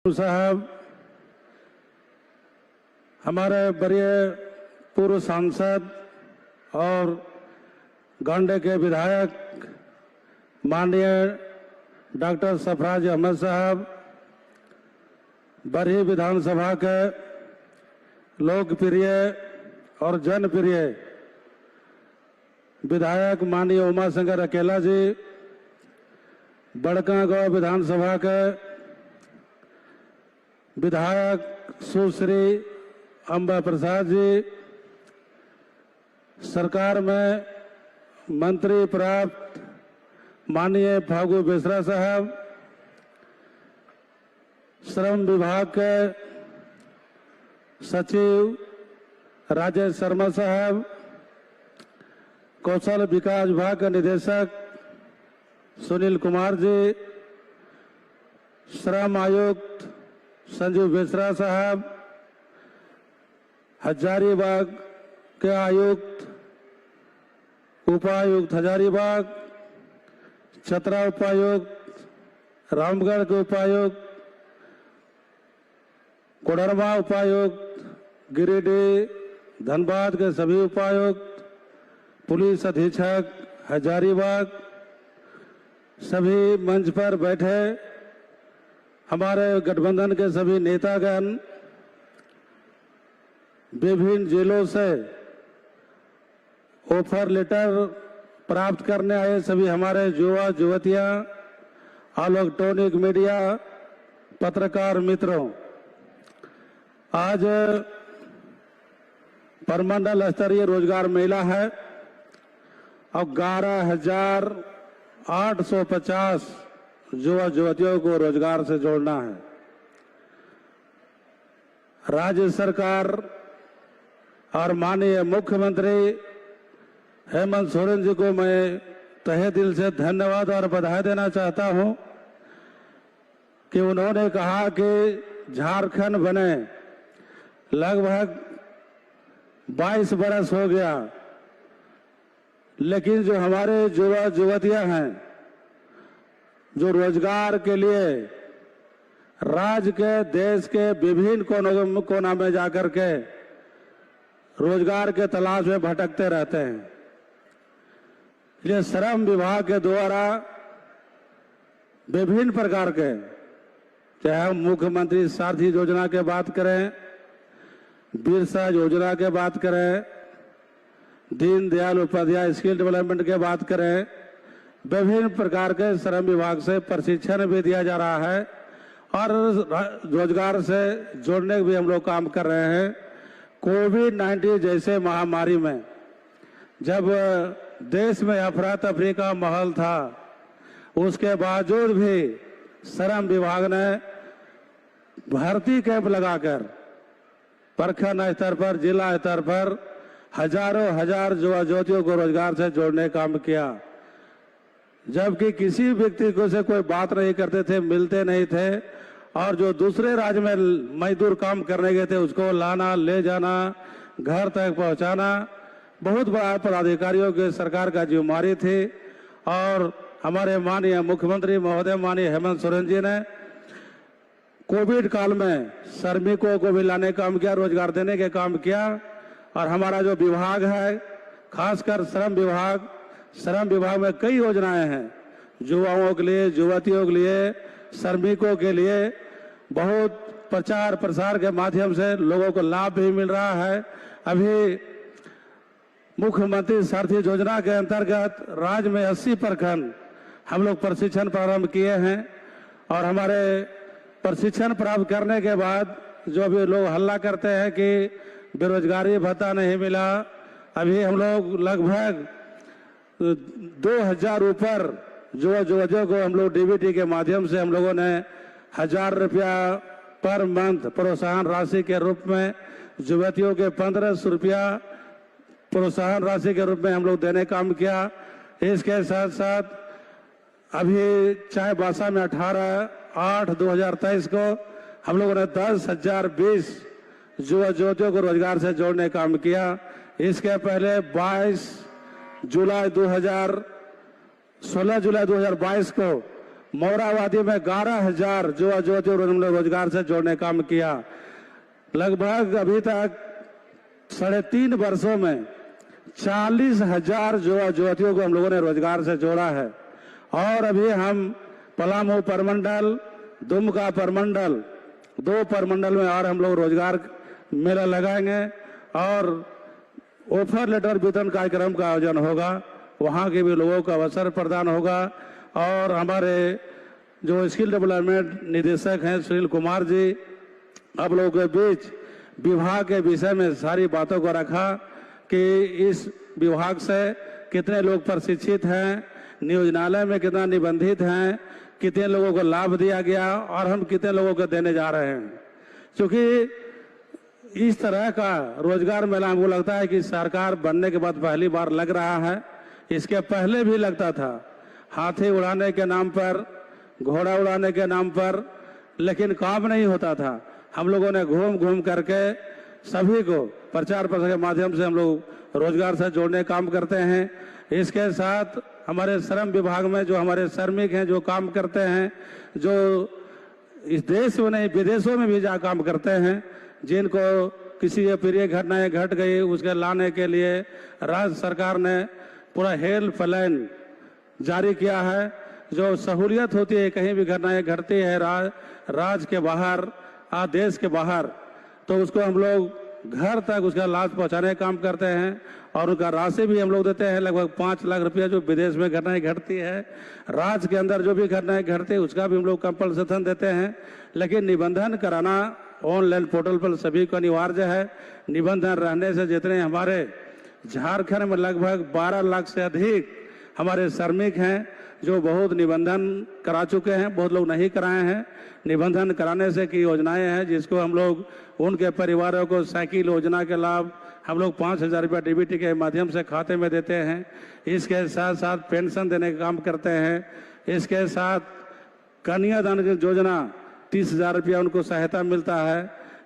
साहब, हमारे वरीय पूर्व सांसद और गांडे के विधायक माननीय डॉक्टर सरफराज अहमद साहब, बरही विधानसभा के लोकप्रिय और जनप्रिय विधायक माननीय उमा शंकर अकेला जी, बड़कागांव विधानसभा के विधायक सुश्री अंबा प्रसाद जी, सरकार में मंत्री प्राप्त माननीय फागू बेसरा साहब, श्रम विभाग के सचिव राजेश शर्मा साहब, कौशल विकास विभाग के निदेशक सुनील कुमार जी, श्रम आयुक्त संजीव बेसरा साहब, हजारीबाग के आयुक्त उपायुक्त हजारीबाग, चतरा उपायुक्त, रामगढ़ के उपायुक्त, कोडरमा उपायुक्त, गिरिडीह धनबाद के सभी उपायुक्त, पुलिस अधीक्षक हजारीबाग, सभी मंच पर बैठे हमारे गठबंधन के सभी नेतागण, विभिन्न जिलों से ऑफर लेटर प्राप्त करने आए सभी हमारे युवा युवतियां, इलेक्ट्रॉनिक मीडिया पत्रकार मित्रों, आज परमंडल स्तरीय रोजगार मेला है और 11,850 युवा युवतियों को रोजगार से जोड़ना है। राज्य सरकार और माननीय मुख्यमंत्री हेमंत सोरेन जी को मैं तहे दिल से धन्यवाद और बधाई देना चाहता हूं कि उन्होंने कहा कि झारखंड बने लगभग 22 बरस हो गया, लेकिन जो हमारे युवा युवतियां हैं जो रोजगार के लिए राज्य के देश के विभिन्न कोना में जाकर के रोजगार के तलाश में भटकते रहते हैं, ये श्रम विभाग के द्वारा विभिन्न प्रकार के, चाहे हम मुख्यमंत्री सारथी योजना के बात करें, बिरसा योजना के बात करें, दीनदयाल उपाध्याय स्किल डेवलपमेंट के बात करें, विभिन्न प्रकार के श्रम विभाग से प्रशिक्षण भी दिया जा रहा है और रोजगार से जोड़ने के भी हम लोग काम कर रहे हैं। कोविड-19 जैसे महामारी में जब देश में अफरा तफरी का माहौल था, उसके बावजूद भी श्रम विभाग ने भर्ती कैंप लगाकर प्रखंड स्तर पर, जिला स्तर पर हजारों हजार युवा युवतियों को रोजगार से जोड़ने का काम किया, जबकि किसी व्यक्ति को से कोई बात नहीं करते थे, मिलते नहीं थे और जो दूसरे राज्य में मजदूर काम करने गए थे उसको लाना, ले जाना, घर तक पहुंचाना बहुत बड़ा पदाधिकारियों के सरकार का जिम्मेदारी थी। और हमारे माननीय मुख्यमंत्री महोदय माननीय हेमंत सोरेन जी ने कोविड काल में श्रमिकों को भी लाने का काम किया, रोजगार देने के काम किया। और हमारा जो विभाग है, खासकर श्रम विभाग में कई योजनाएं हैं, युवाओं के लिए, युवतियों के लिए, श्रमिकों के लिए बहुत प्रचार प्रसार के माध्यम से लोगों को लाभ भी मिल रहा है। अभी मुख्यमंत्री सारथी योजना के अंतर्गत राज्य में 80 प्रखंड हम लोग प्रशिक्षण प्रारंभ किए हैं और हमारे प्रशिक्षण प्राप्त करने के बाद जो भी लोग हल्ला करते हैं कि बेरोजगारी भत्ता नहीं मिला, अभी हम लोग लगभग 2000 ऊपर युवतियों को हम लोग डीबीटी के माध्यम से हम लोगों ने 1000 रुपया पर मंथ प्रोत्साहन राशि के रूप में, युवतियों के 1500 रुपया प्रोत्साहन राशि के रूप में हम लोग देने का काम किया। इसके साथ साथ अभी चाईबासा में 18/8/2023 को हम लोगों ने 10,020 युवा युवतियों को रोजगार से जोड़ने का काम किया। इसके पहले 16 जुलाई 2022 को मोराबादी में 11,000 युवा युवतियों को हमने रोजगार से जोड़ने का काम किया। लगभग अभी तक 3.5 वर्षों में 40,000 युवा युवतियों को हम लोगों ने रोजगार से जोड़ा है। और अभी हम पलामू परमंडल, दुमका परमंडल, 2 परमंडल में और हम लोग रोजगार मेला लगाएंगे और ऑफर लेटर वितरण कार्यक्रम का आयोजन होगा। वहाँ के भी लोगों को अवसर प्रदान होगा। और हमारे जो स्किल डेवलपमेंट निदेशक हैं सुनील कुमार जी, आप लोगों के बीच विभाग के विषय में सारी बातों को रखा कि इस विभाग से कितने लोग प्रशिक्षित हैं, नियोजनालय में कितना निबंधित हैं, कितने लोगों को लाभ दिया गया और हम कितने लोगों को देने जा रहे हैं। क्योंकि इस तरह का रोजगार मेला हमको लगता है कि सरकार बनने के बाद पहली बार लग रहा है। इसके पहले भी लगता था, हाथी उड़ाने के नाम पर, घोड़ा उड़ाने के नाम पर, लेकिन काम नहीं होता था। हम लोगों ने घूम घूम करके सभी को प्रचार प्रसार के माध्यम से हम लोग रोजगार से जोड़ने काम करते हैं। इसके साथ हमारे श्रम विभाग में जो हमारे श्रमिक हैं, जो काम करते हैं, जो इस देश में नहीं विदेशों में भी जा काम करते हैं, जिनको किसी अप्रिय घटनाएं घट गई, उसके लाने के लिए राज्य सरकार ने पूरा हेल्पलाइन जारी किया है। जो सहूलियत होती है, कहीं भी घटनाएं घटती है राज्य के बाहर, देश के बाहर, तो उसको हम लोग घर तक उसका लाभ पहुंचाने का काम करते हैं और उनका राशि भी हम लोग देते हैं। लगभग 5 लाख रुपया जो विदेश में घटनाएं घटती है, राज्य के अंदर जो भी घटनाएं घटती है उसका भी हम लोग कंपल्सेशन देते हैं। लेकिन निबंधन कराना ऑनलाइन पोर्टल पर सभी को अनिवार्य है। निबंधन रहने से जितने हमारे झारखंड में लगभग 12 लाख से अधिक हमारे श्रमिक हैं जो बहुत निबंधन करा चुके हैं, बहुत लोग नहीं कराए हैं। निबंधन कराने से की योजनाएं हैं जिसको हम लोग उनके परिवारों को साइकिल योजना के लाभ हम लोग 5,000 रुपया डीबीटी के माध्यम से खाते में देते हैं। इसके साथ साथ पेंशन देने का काम करते हैं। इसके साथ कन्यादान की योजना 30,000 रुपया उनको सहायता मिलता है।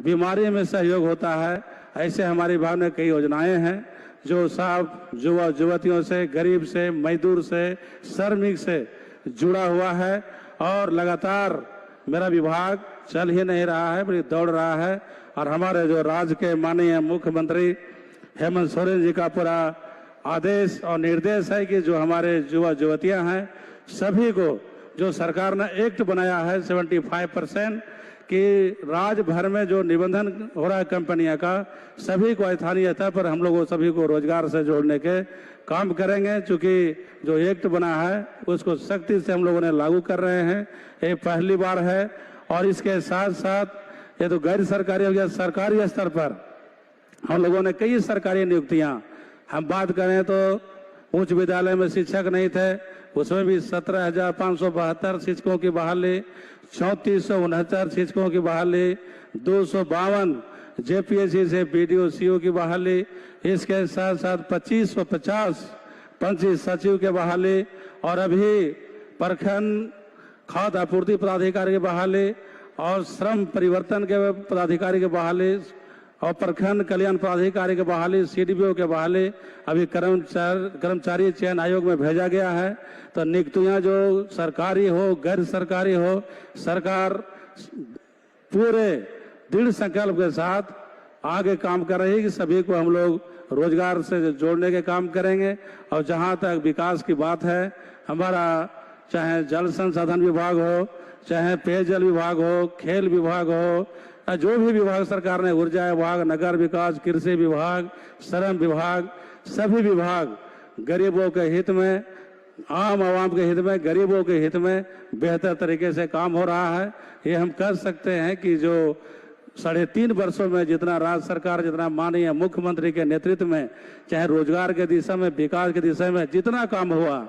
बीमारी में सहयोग होता है। ऐसे हमारे विभाग में कई योजनाएं हैं जो सब युवा युवतियों से, गरीब से, मजदूर से, श्रमिक से जुड़ा हुआ है। और लगातार मेरा विभाग चल ही नहीं रहा है, बल्कि दौड़ रहा है। और हमारे जो राज्य के माननीय मुख्यमंत्री हेमंत सोरेन जी का पूरा आदेश और निर्देश है कि जो हमारे युवा युवतियां हैं सभी को जो सरकार ने एक्ट बनाया है 75% कि राज्य भर में जो निबंधन हो रहा है कंपनियां का, सभी को स्थानीय स्तर पर हम लोग सभी को रोजगार से जोड़ने के काम करेंगे। चूंकि जो एक्ट बना है उसको सख्ती से हम लोगों ने लागू कर रहे हैं, ये पहली बार है। और इसके साथ साथ ये तो गैर सरकारी हो गया, सरकारी स्तर पर हम लोगों ने कई सरकारी नियुक्तियां, हम बात करें तो उच्च विद्यालय में शिक्षक नहीं थे, उसमें भी 17,572 शिक्षकों की बहाली, 3469 शिक्षकों की बहाली, 252 जेपीएससी से बीडीओ सीओ की बहाली, इसके साथ साथ 2550 पंचायत सचिव के बहाली, और अभी प्रखंड खाद्य आपूर्ति पदाधिकारी की बहाली और श्रम परिवर्तन के पदाधिकारी की बहाली और प्रखंड कल्याण पदाधिकारी की बहाली, सीडीपीओ के बहाली अभी कर्मचारी चयन आयोग में भेजा गया है। तो नियुक्तियां जो सरकारी हो, गैर सरकारी हो, सरकार पूरे दृढ़ संकल्प के साथ आगे काम कर रही है कि सभी को हम लोग रोजगार से जोड़ने के काम करेंगे। और जहां तक विकास की बात है, हमारा चाहे जल संसाधन विभाग हो, चाहे पेयजल विभाग हो, खेल विभाग हो, जो भी विभाग सरकार ने, ऊर्जा विभाग, नगर विकास, कृषि विभाग, श्रम विभाग, सभी विभाग गरीबों के हित में, आम आवाम के हित में, गरीबों के हित में बेहतर तरीके से काम हो रहा है। ये हम कर सकते हैं कि जो 3.5 वर्षों में जितना राज्य सरकार, जितना माननीय मुख्यमंत्री के नेतृत्व में, चाहे रोजगार के दिशा में, विकास के दिशा में जितना काम हुआ,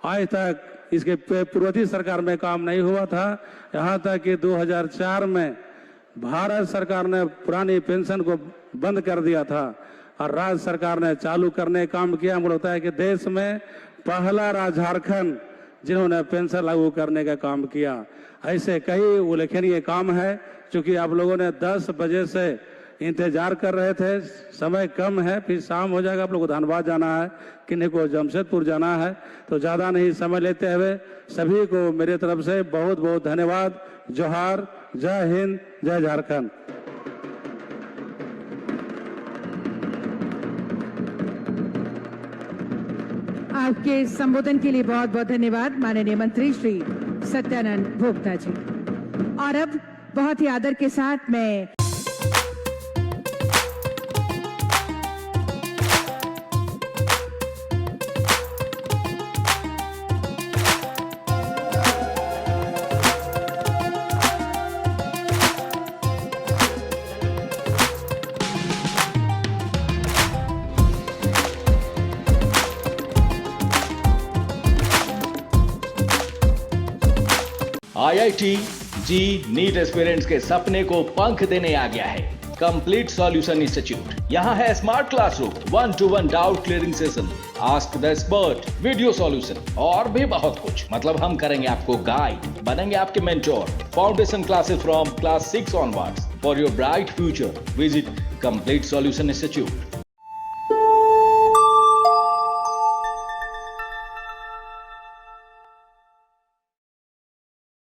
आज तक इसके पूर्ववर्ती सरकार में काम नहीं हुआ था। यहाँ तक कि 2004 में भारत सरकार ने पुरानी पेंशन को बंद कर दिया था और राज्य सरकार ने चालू करने का काम किया। मुझे लगता है कि देश में पहला राज्य झारखंड जिन्होंने पेंशन लागू करने का काम किया। ऐसे कई उल्लेखनीय काम है। क्योंकि आप लोगों ने 10 बजे से इंतजार कर रहे थे। समय कम है, फिर शाम हो जाएगा, आप लोग को धनबाद जाना है, किन्हीं को जमशेदपुर जाना है, तो ज़्यादा नहीं समय लेते हुए सभी को मेरे तरफ से बहुत बहुत धन्यवाद। जोहार, जय हिंद, जय झारखंड। आपके संबोधन के लिए बहुत बहुत धन्यवाद माननीय मंत्री श्री सत्यानंद भोक्ता जी। और अब बहुत ही आदर के साथ मैं IIT जी नीट एस्पिरेंट्स के सपने को पंख देने आ गया है कंप्लीट सॉल्यूशन इंस्टीट्यूट। यहाँ है smart classroom, 1-to-1 doubt clearing session, ask the expert, video solution और भी बहुत कुछ। मतलब हम करेंगे आपको गाइड, बनेंगे आपके mentor. Foundation classes from class 6 onwards for your bright future. Visit complete solution institute.